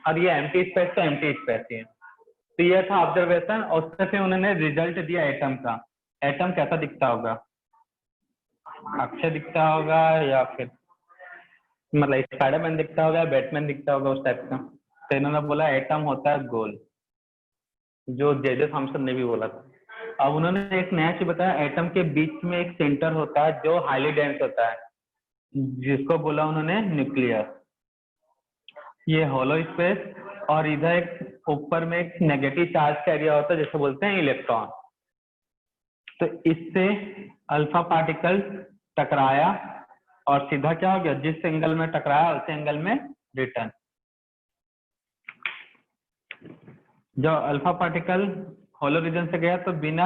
S1: और ये एम्प्टी स्पेस तो एम्प्टी स्पेस ही है। तो ये था ऑब्जर्वेशन, और उससे फिर उन्होंने रिजल्ट दिया एटम का। एटम कैसा दिखता होगा, अक्षय दिखता होगा या फिर मतलब स्पाइडरमैन दिखता होगा, बैटमैन दिखता होगा उस टाइप का। तो इन्होंने बोला एटम होता है गोल, जो जे थॉमसन ने भी बोला था। अब उन्होंने एक नया चीज बताया, एटम के बीच में एक सेंटर होता है जो हाईली डेंस होता है, जिसको बोला उन्होंने न्यूक्लियस। ये होलो स्पेस, और इधर एक ऊपर में एक नेगेटिव चार्ज का एरिया होता है जिसे बोलते हैं इलेक्ट्रॉन। तो इससे अल्फा पार्टिकल टकराया और सीधा क्या हो गया, जिस एंगल में टकराया उस एंगल में रिटर्न। जब अल्फा पार्टिकल होलो रीजन से गया तो बिना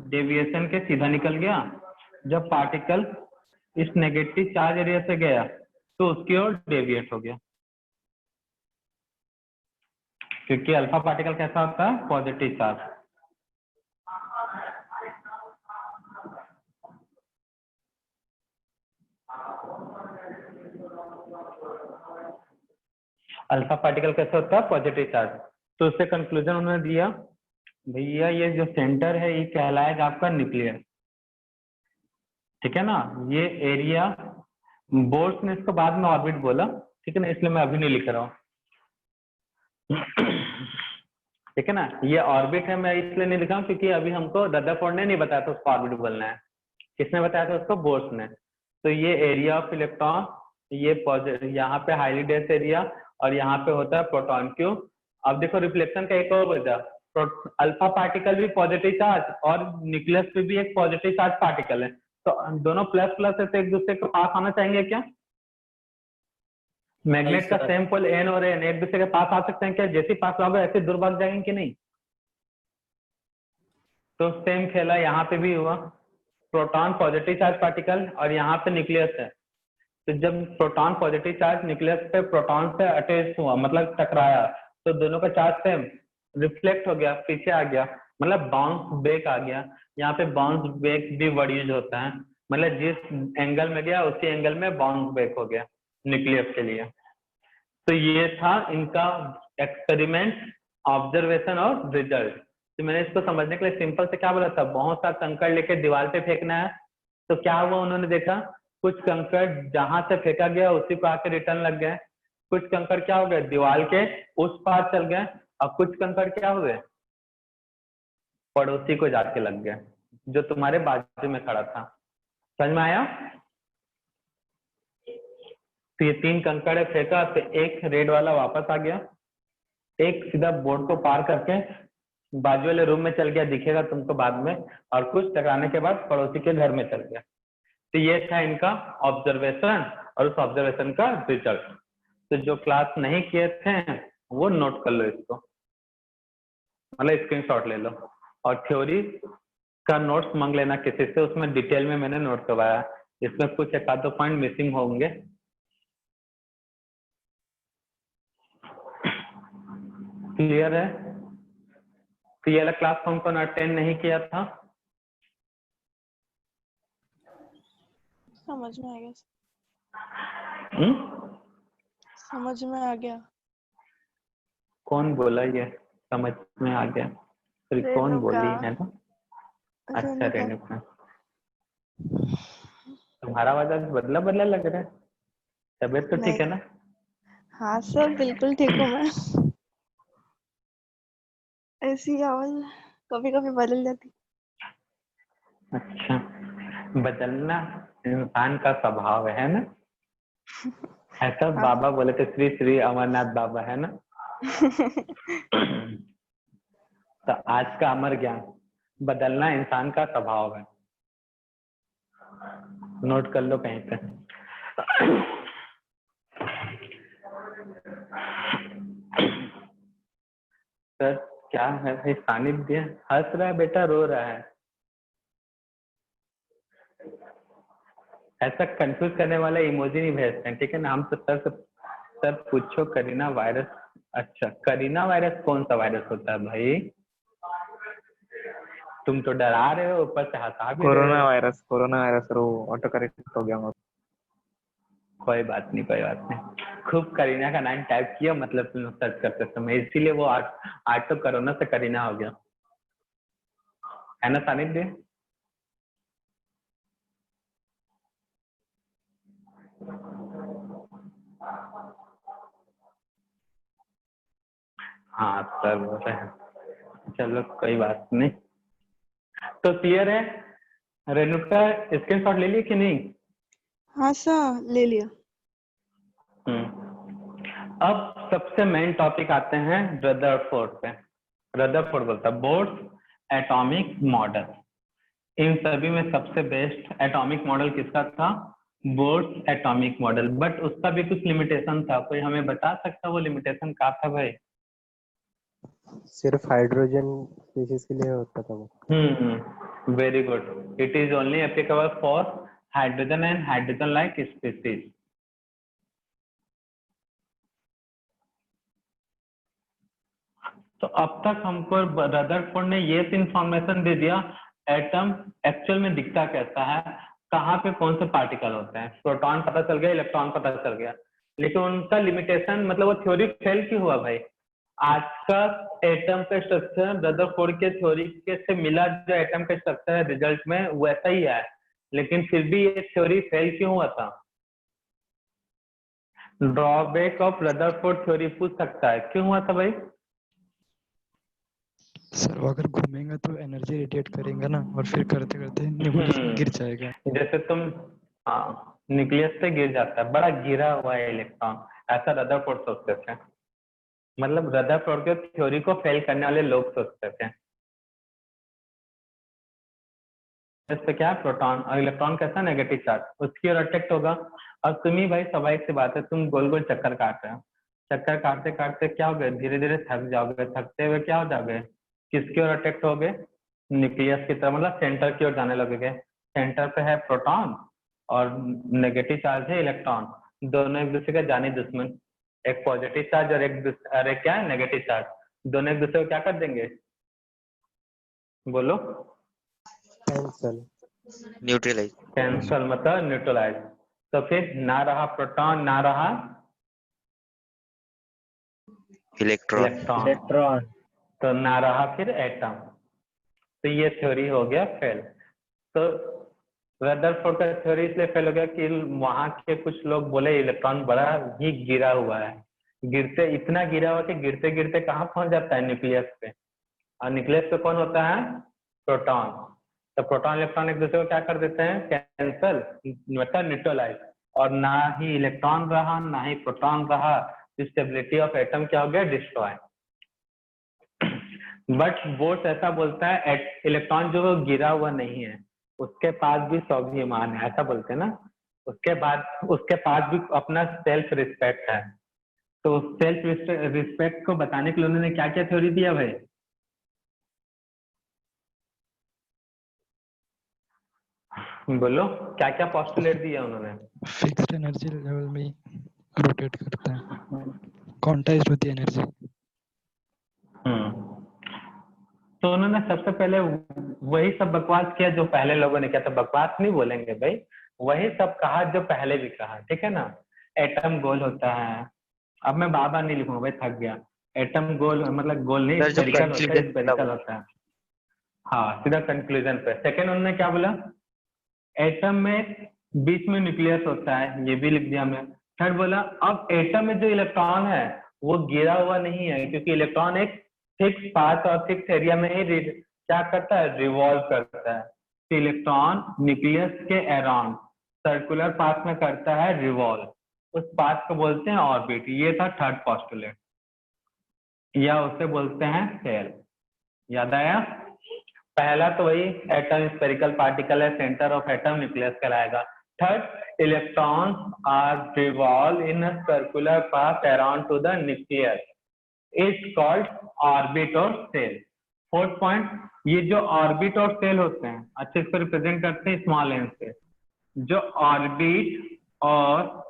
S1: डेविएशन के सीधा निकल गया, जब पार्टिकल इस नेगेटिव चार्ज एरिया से गया तो उसकी ओर डेविएट हो गया, क्योंकि अल्फा पार्टिकल कैसा होता है, पॉजिटिव चार्ज। अल्फा पार्टिकल कैसा होता है, पॉजिटिव चार्ज। तो उससे कंक्लूजन उन्होंने दिया, भैया ये जो सेंटर है ये कहलाएगा आपका न्यूक्लियस, ठीक है ना। ये एरिया, बोर्स ने इसको बाद में ऑर्बिट बोला, ठीक है ना, इसलिए मैं अभी नहीं लिख रहा हूँ, ठीक है ना। ये ऑर्बिट है, मैं इसलिए नहीं लिखा हूँ क्योंकि अभी हमको रदरफोर्ड ने नहीं बताया था उसको ऑर्बिट बोलना है, किसने बताया था उसको, बोर्स ने। तो ये एरिया ऑफ इलेक्ट्रॉन, ये पॉजिटिव, यहाँ पे हाईली डेंस एरिया, और यहाँ पे होता है प्रोटॉन क्यूब। अब देखो रिफ्लेक्शन का एक और वजह, अल्फा पार्टिकल भी पॉजिटिव चार्ज और न्यूक्लियस पे भी एक पॉजिटिव चार्ज पार्टिकल है, तो दोनों प्लस प्लस है तो एक दूसरे के पास आना चाहेंगे क्या, मैग्नेट का सेम पोल एन और एन एक दूसरे के पास आ सकते हैं क्या, जैसे पास आओगे ऐसे दूर भाग जाएंगे कि नहीं। तो सेम खेला यहाँ पे भी हुआ, प्रोटॉन पॉजिटिव चार्ज पार्टिकल और यहाँ पे न्यूक्लियस है, तो जब प्रोटॉन पॉजिटिव चार्ज न्यूक्लियस पे प्रोटॉन से अटैच हुआ मतलब टकराया, तो दोनों का चार्ज सेम रिफ्लेक्ट हो गया, पीछे आ गया, मतलब बाउंस बैक आ गया। यहाँ पे बाउंस बैक भी वर्ड यूज होता है, मतलब जिस एंगल में गया उसी एंगल में बाउंस बैक हो गया न्यूक्लियस के लिए। तो ये था इनका एक्सपेरिमेंट, ऑब्जर्वेशन और रिजल्ट। तो मैंने इसको समझने के लिए सिंपल से क्या बोला था, बहुत सा कंकड़ लेके दीवार पे फेंकना है, तो क्या हुआ उन्होंने देखा, कुछ कंकड़ जहां से फेंका गया उसी को आके रिटर्न लग गए, कुछ कंकड़ क्या हो गए दीवार के उस पार चल गए, और कुछ कंकड़ क्या हुए पड़ोसी को जाके लग गए जो तुम्हारे बाजू में खड़ा था। समझ में आया। तो ये 3 कंकड़ है फेंका, तो एक रेड वाला वापस आ गया, एक सीधा बोर्ड को पार करके बाजू वाले रूम में चल गया, दिखेगा तुमको बाद में, और कुछ टकराने के बाद पड़ोसी के घर में चल गया। तो ये था इनका ऑब्जर्वेशन और उस ऑब्जर्वेशन का रिजल्ट। तो जो क्लास नहीं किए थे वो नोट कर लो इसको, मतलब स्क्रीनशॉट ले लो, और थ्योरी का नोट्स मांग लेना किसी से, उसमें डिटेल में मैंने नोट करवाया, इसमें कुछ एक आध पॉइंट मिसिंग होंगे। क्लियर है। तो ये वाला क्लास कौन कौन अटेंड नहीं किया था,
S5: समझ में आ गया। समझ में आ गया।
S1: कौन बोला ये समझ में आ गया, फिर कौन बोली है ना। अच्छा रेणुका, तुम्हारा आवाज आज बदला बदला लग रहा है, तबीयत तो ठीक है ना।
S5: हाँ सर बिल्कुल ठीक हूँ मैं। ऐसी आवाज कभी कभी बदल जाती।
S1: अच्छा, बदलना इंसान का स्वभाव है ना, ऐसा बाबा बोले थे, श्री श्री अमरनाथ बाबा, है ना। तो आज का अमर ज्ञान, बदलना इंसान का स्वभाव है, नोट कर लो कहीं पे। सर क्या है भाई, सानिध्य हंस रहा है बेटा, रो रहा है? ऐसा कंफ्यूज करने वाला इमोजी नहीं भेजते हैं, ठीक है ना। हम तो सर पूछो करीना वायरस, अच्छा करीना वायरस कौन सा वायरस होता है भाई? तुम तो डरा रहे हो, ऊपर से हंसा भी रहे हो।
S6: कोरोना वायरस वो ऑटो करेक्ट हो गया।
S1: कोई बात नहीं, कोई बात नहीं। खूब करीना का नाम टाइप किया, मतलब तुम सर्च करते समय, इसीलिए वो ऑटो कोरोना से करीना हो गया, है ना सानिध्य? हाँ सर बोल रहे हैं, चलो कोई बात नहीं। तो क्लियर है? रेणुका स्क्रीनशॉट ले लिए कि नहीं?
S5: हाँ सर, ले लिया।
S1: अब सबसे मेन टॉपिक आते हैं रदरफोर्ड पे। रदरफोर्ड बोलता है बोर्ड्स एटॉमिक मॉडल। इन सभी में सबसे बेस्ट एटॉमिक मॉडल किसका था? Boards atomic model. बट उसका भी कुछ लिमिटेशन था, कोई हमें बता सकता वो लिमिटेशन क्या था भाई?
S2: सिर्फ हाइड्रोजन स्पीशीज के लिए होता था वो।
S1: Very good, it is only applicable for hydrogen and hydrogen like species. तो अब तक हमको रदरफोर्ड ने ये इंफॉर्मेशन दे दिया, एटम एक्चुअल में दिखता कैसा है, कहाँ पे कौन से पार्टिकल होते हैं, प्रोटॉन पता चल गया, इलेक्ट्रॉन पता चल गया, लेकिन उनका लिमिटेशन, मतलब वो थ्योरी फेल क्यों हुआ भाई? आज का एटम का स्ट्रक्चर रदरफोर्ड के थ्योरी के से मिला, जो एटम का स्ट्रक्चर है रिजल्ट में वैसा ही है, लेकिन फिर भी ये थ्योरी फेल क्यों हुआ था? ड्रॉबैक ऑफ रदरफोर्ड थ्योरी पूछ सकता है, क्यों हुआ था भाई?
S3: सर वो अगर घूमेगा तो एनर्जी रेडिएट करेगा ना, और फिर करते करते न्यूक्लियस में गिर जाएगा।
S1: जैसे तुम, हाँ, न्यूक्लियस से गिर जाता है, बड़ा गिरा हुआ है इलेक्ट्रॉन, ऐसा रदरफोर्ड सोचते थे। मतलब रदरफोर्ड के थ्योरी को फेल करने वाले लोग सोचते थे। इस पे क्या, प्रोटॉन और इलेक्ट्रॉन कैसा नेगेटिव चार्ज, उसकी ओर अट्रैक्ट होगा। अब तुम ही भाई, स्वाभाविक सी बात है, तुम गोल गोल चक्कर काट रहे हो, चक्कर काटते काटते क्या हो गए, धीरे धीरे थक जाओगे, थकते हुए क्या हो जाओगे, किसकी ओर अट्रैक्ट होगे? न्यूक्लियस की तरफ, मतलब सेंटर की ओर जाने लगोगे। सेंटर पे है प्रोटॉन और नेगेटिव चार्ज है इलेक्ट्रॉन, दोनों एक दूसरे के जानी दुश्मन, एक पॉजिटिव चार्ज और एक क्या है, नेगेटिव चार्ज, दोनों एक दूसरे को क्या कर देंगे, बोलो?
S2: कैंसल।
S4: न्यूट्रलाइज।
S1: कैंसल मतलब न्यूट्रलाइज। तो फिर ना रहा प्रोटॉन, ना रहा
S7: इलेक्ट्रॉन।
S1: तो ना रहा फिर एटम। तो ये थ्योरी हो गया फेल। तो रदरफोर्ड का थ्योरी इसलिए फेल हो गया कि वहां के कुछ लोग बोले इलेक्ट्रॉन बड़ा ही गिरा हुआ है, गिरते इतना गिरा हुआ कि गिरते गिरते कहाँ पहुंच जाता है, न्यूक्लियस पे, और न्यूक्लियस पे कौन होता है, प्रोटॉन। तो प्रोटॉन इलेक्ट्रॉन एक दूसरे को क्या कर देते हैं, कैंसल, मतलब न्यूट्रलाइज, और ना ही इलेक्ट्रॉन रहा ना ही प्रोटॉन रहा, स्टेबिलिटी ऑफ एटम क्या हो गया, डिस्ट्रॉय। बट बोर्ड्स ऐसा बोलता है इलेक्ट्रॉन जो गिरा हुआ नहीं है, उसके पास भी स्वाभिमान है, ऐसा बोलते हैं ना, उसके पास भी अपना सेल्फ रिस्पेक्ट है। तो सेल्फ रिस्पेक्ट को बताने के लिए उन्होंने क्या क्या थ्योरी दिया भाई? बोलो, क्या क्या पोस्टुलेट दिया उन्होंने?
S3: फिक्स्ड एनर्जी लेवल में रोटेट करता है, क्वांटाइज्ड होती है एनर्जी।
S1: तो उन्होंने सबसे पहले वही सब बकवास किया जो पहले लोगों ने किया था, बकवास नहीं बोलेंगे भाई, वही सब कहा जो पहले भी कहा, ठीक है ना। एटम गोल होता है, अब मैं बाबा नहीं लिखूंगा भाई, थक गया। एटम गोल मतलब गोल नहीं,
S4: सर, जो
S1: स्फेरिकल होता है,
S4: conclusion
S1: स्फेरिकल होता है। हाँ, सीधा कंक्लूजन पे। सेकेंड उन्होंने क्या बोला, एटम में बीच में न्यूक्लियस होता है, ये भी लिख दिया मैं। थर्ड बोला, अब एटम में जो इलेक्ट्रॉन है वो गिरा हुआ नहीं है, क्योंकि इलेक्ट्रॉन एक फिक्स पाथ और फिक्स एरिया में ही क्या करता है, रिवॉल्व करता है। तो इलेक्ट्रॉन न्यूक्लियस के अराउंड सर्कुलर पाथ में करता है रिवॉल्व, उस पाथ को बोलते हैं ऑर्बिट। ये था थर्ड पोस्टुलेट, या उसे बोलते हैं शेल। याद आया? पहला तो वही एटम स्फेरिकल पार्टिकल है, सेंटर ऑफ एटम न्यूक्लियस कहलाएगा। Third, electrons are revolve in a circular path around to the nucleus, it's called orbit और शेल। फोर्थ पॉइंट, ये जो ऑर्बिट और शेल होते हैं, अच्छे इसको रिप्रेजेंट करते हैं स्मॉल एन से। जो ऑर्बिट और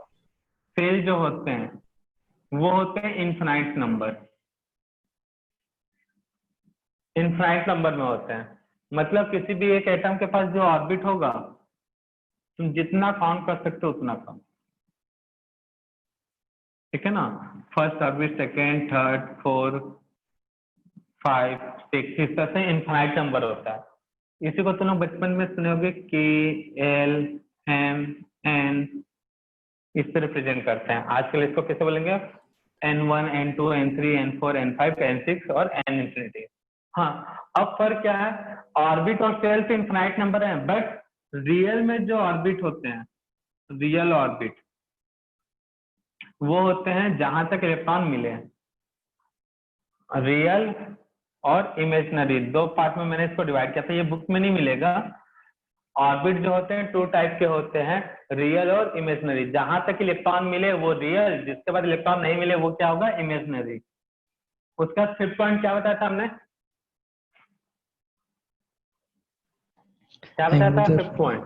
S1: शेल जो होते हैं वो होते हैं इनफिनाइट नंबर, इनफिनाइट नंबर में होते हैं। मतलब किसी भी एक एटम के पास जो ऑर्बिट होगा, तुम जितना काउंट कर सकते हो उतना कम, ठीक है ना। First orbit, second, third, fourth, 5, 6, इस तरह से इनफिनाइट नंबर होता है। इसी को तुम लोग बचपन में सुने होगे, के, एल, एम, एन, इससे रिप्रेजेंट करते हैं। आजकल इसको कैसे बोलेंगे? N1, N2, N3, N4, N5, N6 और N इंफिनिटी। हाँ, अब फर्क क्या है? ऑर्बिट और शेल पे इनफिनाइट नंबर है, बट रियल में जो ऑर्बिट होते हैं, रियल ऑर्बिट, वो होते हैं जहां तक इलेक्ट्रॉन मिले। रियल और इमेजिनरी दो पार्ट में मैंने इसको डिवाइड किया था, ये बुक में नहीं मिलेगा। ऑर्बिट जो होते हैं 2 टाइप के होते हैं, रियल और इमेजिनरी। जहां तक इलेक्ट्रॉन मिले वो रियल, जिसके बाद इलेक्ट्रॉन नहीं मिले वो क्या होगा? इमेजिनरी। उसका 5th पॉइंट क्या बताया था हमने? क्या बताया था 5th पॉइंट?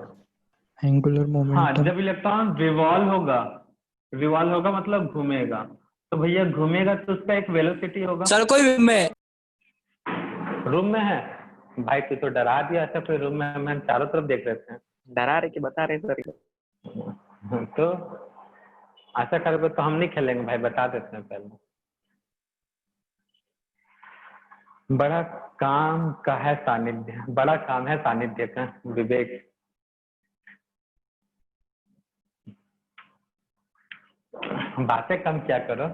S3: एंगुलर
S1: हाँ,
S3: मोमेंटम।
S1: जब इलेक्ट्रॉन रिवॉल्व होगा मतलब घूमेगा। तो भैया घूमेगा तो उसका एक वेलोसिटी होगा।
S8: सर कोई में
S1: रूम में है भाई, तू तो डरा दिया। ऐसा कोई रूम में, हम चारों तरफ देख रहे थे।
S6: डरा रहे कि बता रहे सर?
S1: तो ऐसा करोगे तो हम नहीं खेलेंगे भाई, बता देते हैं पहले। बड़ा काम का है सानिध्य, बड़ा काम है सानिध्य का, विवेक। बातें कम क्या करो।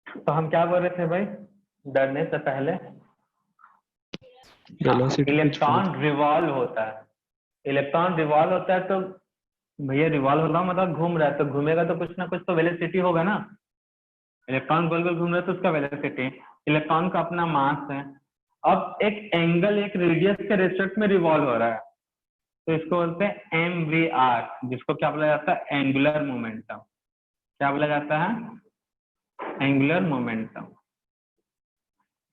S1: तो हम क्या बोल रहे थे भाई डरने से पहले?
S3: वेलोसिटी
S1: इलेक्ट्रॉन रिवॉल्व होता है, इलेक्ट्रॉन रिवॉल्व होता है तो भैया रिवॉल्व हो रहा मतलब घूम रहा है, तो घूमेगा तो कुछ ना कुछ तो वेलोसिटी होगा ना। इलेक्ट्रॉन गोल गोल घूम रहा है तो उसका वेलोसिटी। इलेक्ट्रॉन का अपना मास है। अब एक एंगल, एक रेडियस के रेस्पेक्ट में रिवॉल्व हो रहा है, तो इसको बोलते हैं MVR, जिसको क्या बोला जाता है? Angular momentum. क्या बोला जाता है? Angular momentum.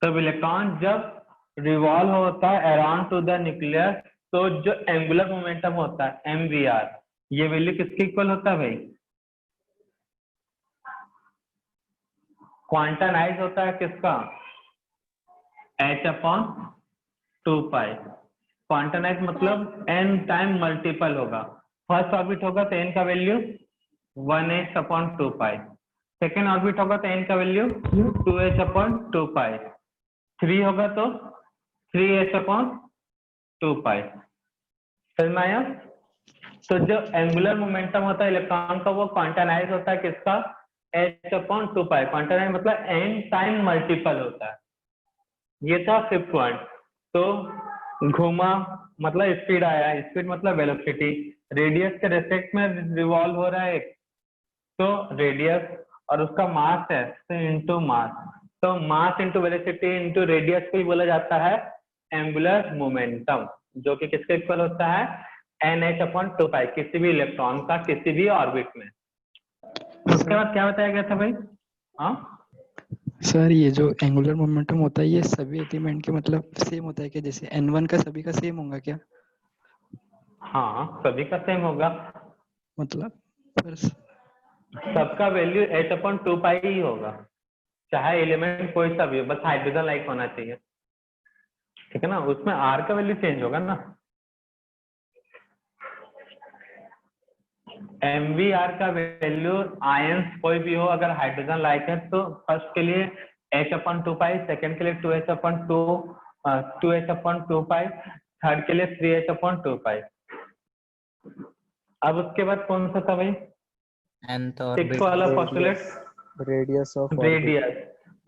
S1: तब इलेक्ट्रॉन जब रिवॉल्व होता है अराउंड टू द न्यूक्लियस, तो जो एंगुलर मोमेंटम होता है MVR, ये वैल्यू किसके इक्वल होता है भाई? क्वांटाइज होता है किसका? h/2π। क्वांटाइज मतलब n टाइम मल्टीपल होगा। फर्स्ट ऑर्बिट होगा तो n का वैल्यू 1h/2π, सेकेंड ऑर्बिट होगा तो n का वैल्यू 2h/2π, 3 होगा तो 3h/2π। समझ में आया? तो जो एंगुलर मोमेंटम होता है इलेक्ट्रॉन का, वो क्वांटाइज होता है किसका? h/2π। क्वांटाइज मतलब n टाइम मल्टीपल होता है। ये था 5th पॉइंट। तो घूमा मतलब स्पीड आया, स्पीड मतलब वेलोसिटी। रेडियस के रेस्पेक्ट में रिवॉल्व हो रहा है तो रेडियस, और उसका मास है तो इनटू मास, तो mass into velocity into radius को ही बोला जाता है एंगुलर मोमेंटम, जो कि किसके इक्वल होता है? NH/2π, किसी भी इलेक्ट्रॉन का किसी भी ऑर्बिट में। उसके बाद क्या बताया गया था भाई? हाँ
S3: सर, ये जो एंगुलर मोमेंटम होता है ये सभी एलिमेंट के मतलब सेम होता है क्या? जैसे N1 का सभी का सेम होगा क्या?
S1: हाँ, सभी का सेम होगा।
S3: मतलब पर
S1: सबका वैल्यू h/2π ही होगा, चाहे एलिमेंट कोई सा भी हो, बस हाइड्रोजन लाइक होना चाहिए, ठीक है ना। उसमें R का वैल्यू चेंज होगा ना। MVR का वैल्यू आयंस कोई भी हो, अगर हाइड्रोजन लाइक है तो फर्स्ट के लिए h/2π, सेकंड के लिए 2h/2π, थर्ड के लिए 3h/2π। अब उसके बाद कौन सा था भाई?
S4: nth
S1: 6
S4: ऑर्बिट
S1: वाला पोस्टुलेट,
S2: रेडियस ऑफ
S1: रेडियस।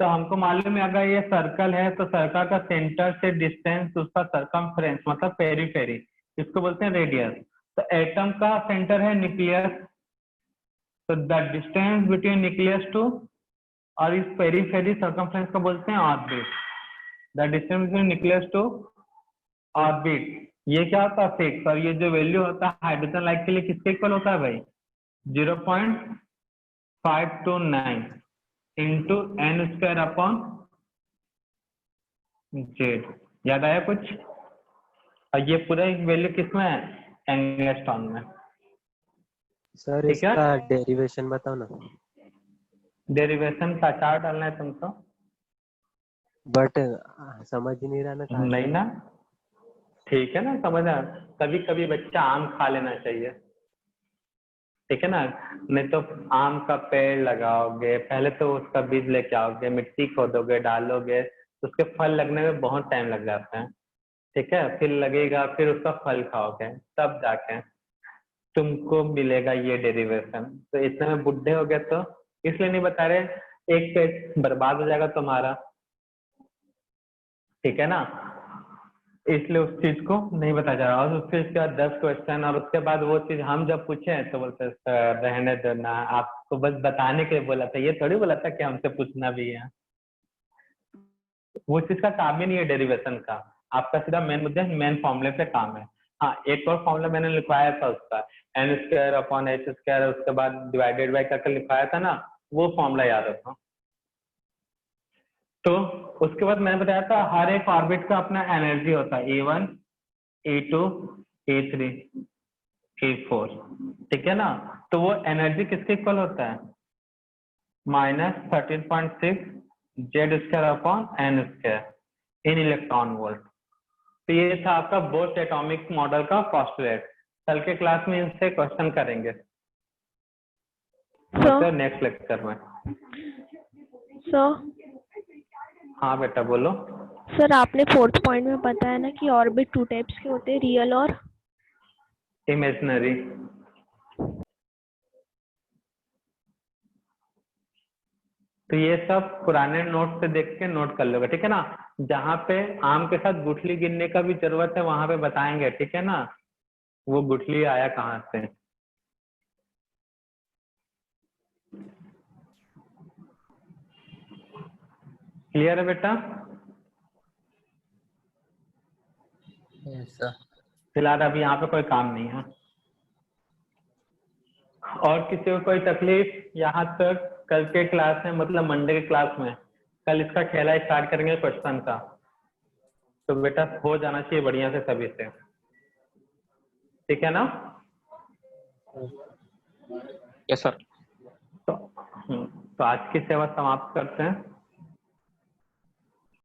S1: तो हमको मालूम है अगर ये सर्कल है तो सर्कल का सेंटर से डिस्टेंस, उसका सरकमफ्रेंस मतलब पेरीफेरी, इसको बोलते हैं रेडियस। तो एटम का सेंटर है न्यूक्लियस, तो the distance between nucleus to और इस पेरीफेरी सर्कमफ्रेंस को बोलते हैं orbit. The distance between nucleus to orbit, ये क्या होता है फिक्स, और ये जो वैल्यू होता है हाइड्रोजन लाइट के लिए किसके इक्वल होता है भाई 0.529 into n square upon Z. याद आया कुछ? और ये पूरा एक वैल्यू किसमें है एंगस्ट्रॉन में।
S2: सर
S1: ठीक है,
S2: इसका डेरिवेशन बताओ ना।
S1: डेरिवेशन का चार्ट डालना है तुमको,
S2: बट समझ ही नहीं रहा ना कहाँ
S1: नहीं
S2: से।
S1: ना? ठीक है ना, समझना। कभी कभी बच्चा आम खा लेना चाहिए, ठीक है ना। नहीं तो आम का पेड़ लगाओगे, पहले तो उसका बीज लेके आओगे, मिट्टी खोदोगे, डालोगे, तो उसके फल लगने में बहुत टाइम लग जाता है, ठीक है। फिर लगेगा, फिर उसका फल खाओगे, तब जाके तुमको मिलेगा ये डेरिवेशन। तो इतने में बुढ़े हो गए तो इसलिए नहीं बता रहे, एक पेड़ बर्बाद हो जाएगा तुम्हारा, ठीक है ना, इसलिए उस चीज को नहीं बताया जा रहा। और उसके बाद 10 क्वेश्चन, और उसके बाद वो चीज हम जब पूछे तो बोलते सर रहने दो ना, आपको बस बताने के लिए बोला था, ये थोड़ी बोला था कि हमसे पूछना भी है। वो चीज का काम ही नहीं है डेरिवेशन का, आपका सीधा मेन मुद्दे मेन फॉर्मूले पे काम है। हाँ, एक और फॉर्मूला मैंने लिखवाया था उसका, n square upon h square, उसके बाद डिवाइडेड बाय करके लिखवाया था ना, वो फॉर्मूला याद रखो। तो उसके बाद मैंने बताया था हर एक ऑर्बिट का अपना एनर्जी होता है, E1 E2 E3 E4, ठीक है ना। तो वो एनर्जी किसके इक्वल होता है -13.6 Z square upon N square in electron volt. तो ये था आपका बोथ एटॉमिक मॉडल का पोस्टुलेट। कल के क्लास में इनसे क्वेश्चन करेंगे, मतलब नेक्स्ट लेक्चर में।
S5: सर
S1: हाँ बेटा बोलो।
S5: सर आपने 4th पॉइंट में बताया ना कि ऑर्बिट 2 टाइप्स के होते हैं, रियल और
S1: इमेजिनरी। तो ये सब पुराने नोट से देख के नोट कर लोगे, ठीक है ना। जहाँ पे आम के साथ गुठली गिनने का भी जरूरत है वहां पे बताएंगे, ठीक है ना, वो गुठली आया कहाँ से। क्लियर है बेटा?
S7: Yes, sir.
S1: फिलहाल अभी यहाँ पे कोई काम नहीं है। और किसी को कोई तकलीफ यहाँ तक? कल के क्लास में, मतलब मंडे के क्लास में, कल इसका खेला स्टार्ट करेंगे क्वेश्चन का, तो बेटा हो जाना चाहिए बढ़िया से सभी से, ठीक है ना।
S6: Yes sir.
S1: तो आज की सेवा समाप्त करते हैं।